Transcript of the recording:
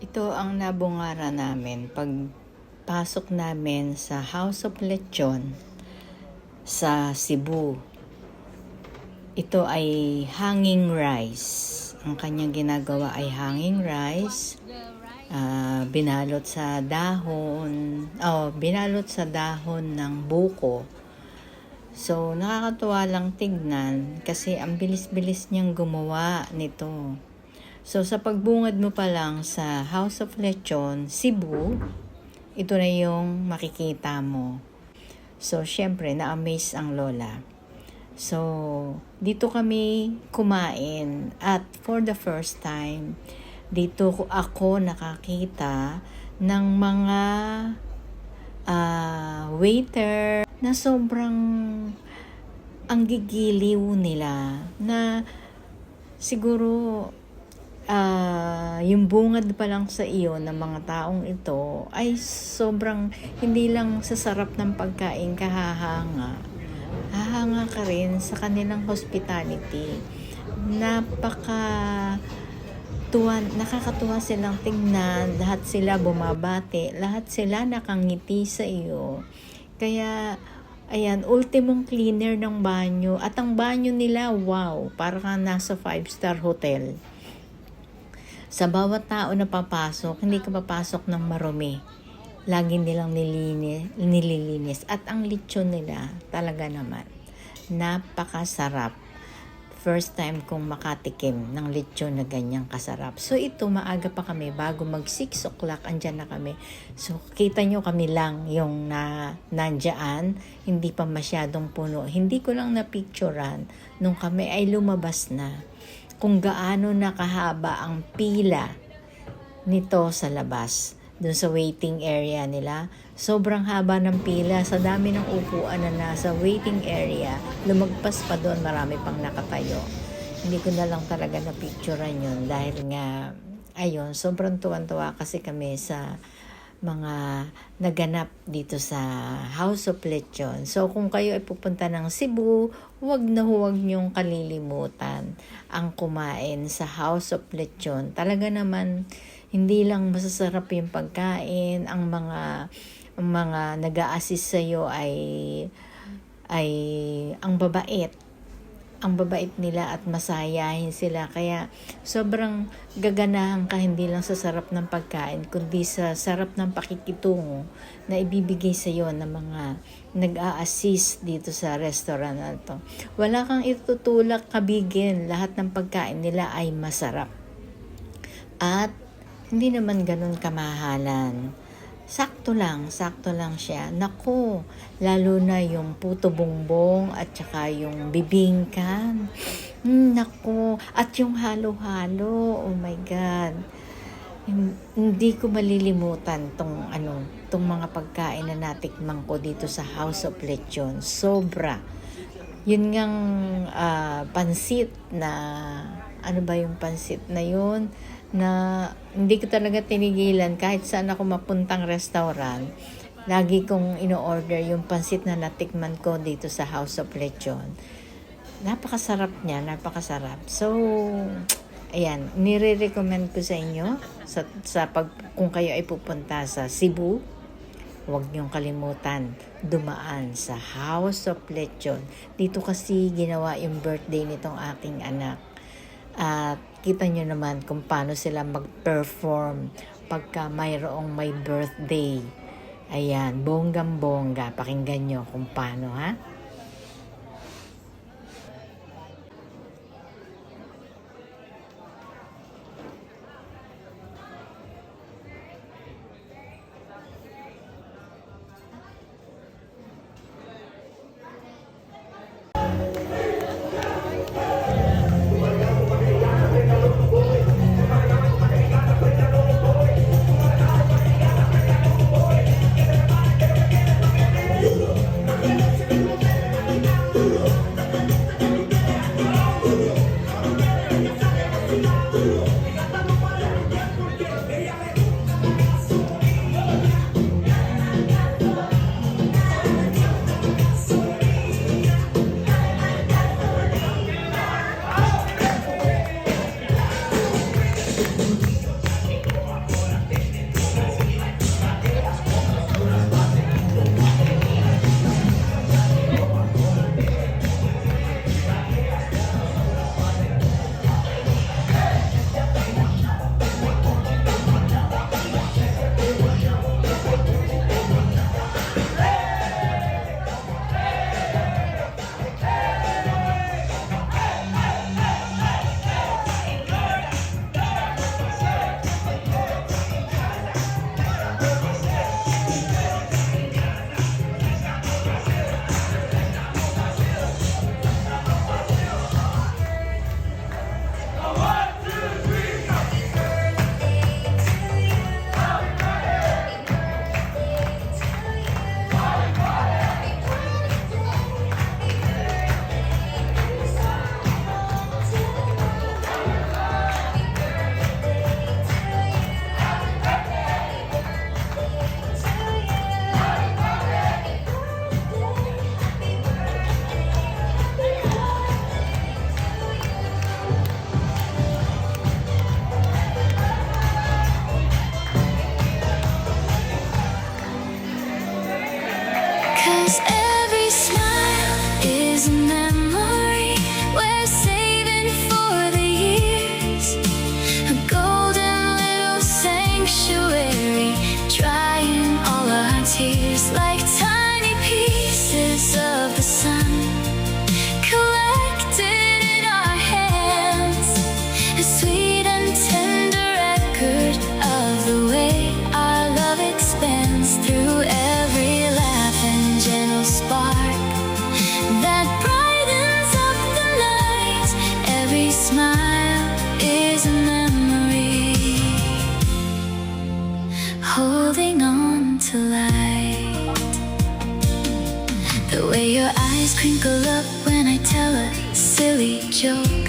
Ito ang nabungara namin pagpasok namin sa House of Lechon sa Cebu. Ito ay hanging rice. Ang kanyang ginagawa ay hanging rice. Binalot sa dahon ng buko. So, nakakatuwa lang tignan kasi ang bilis-bilis niyang gumawa nito. So, sa pagbungad mo pa lang sa House of Lechon, Cebu, ito na yung makikita mo. So, syempre, na-amaze ang lola. So, dito kami kumain at for the first time, dito ako nakakita ng mga waiter na sobrang ang gigiliw nila na siguro yung bungad pa lang sa iyo ng mga taong ito ay sobrang hindi lang sa sarap ng pagkain hahanga ka rin sa kanilang hospitality. Nakakatuwa silang tingnan, lahat sila bumabati, lahat sila nakangiti sa iyo. Kaya ayan, ultimong cleaner ng banyo at ang banyo nila, wow, parang nasa 5-star hotel. Sa bawat tao na papasok, hindi ka papasok ng marumi. Lagi nilang nililinis. At ang lechon nila, talaga naman, napakasarap. First time kong makatikim ng lechon na ganyang kasarap. So ito, maaga pa kami, bago mag 6 o'clock, andyan na kami. So kita nyo kami lang yung nandyan, hindi pa masyadong puno. Hindi ko lang napicturan nung kami ay lumabas na kung gaano nakahaba ang pila nito sa labas. Doon sa waiting area nila, sobrang haba ng pila. Sa dami ng upuan na nasa waiting area, lumagpas pa doon, marami pang nakatayo. Hindi ko na lang talaga na-picturean yun dahil nga, ayun, sobrang tuwan-tuwa kasi kami sa mga naganap dito sa House of Lechon. So kung kayo ay pupunta ng Cebu, huwag niyong kalilimutan ang kumain sa House of Lechon. Talaga naman, hindi lang masasarap yung pagkain, ang mga nag-a-assist sa iyo ay ang babait. Ang babait nila at masayahin sila. Kaya sobrang gaganahan ka hindi lang sa sarap ng pagkain, kundi sa sarap ng pakikitungo na ibibigay sa iyo ng mga nag-a-assist dito sa restaurant na to. Wala kang itutulak kabigin. Lahat ng pagkain nila ay masarap. At hindi naman ganun kamahalan. Sakto lang siya. Naku, lalo na yung puto bongbong at saka yung bibingkan. Naku, at yung halo-halo. Oh my God. Hindi ko malilimutan tong mga pagkain na natikman ko dito sa House of Lechon. Sobra. Yun ngang pansit na, ano ba yung pansit na yun? Na hindi ko talaga tinigilan kahit saan ako mapuntang restaurant. Lagi kong ino-order yung pansit na natikman ko dito sa House of Lechon. Napakasarap niya, napakasarap. So, ayan, nire-recommend ko sa inyo kung kayo ay pupunta sa Cebu, huwag niyong kalimutan dumaan sa House of Lechon. Dito kasi ginawa yung birthday nitong aking anak. At kita nyo naman kung paano sila mag-perform pagka mayroong may birthday. Ayan, bonggang-bongga. Pakinggan nyo kung paano, ha? to light. The way your eyes crinkle up when I tell a silly joke.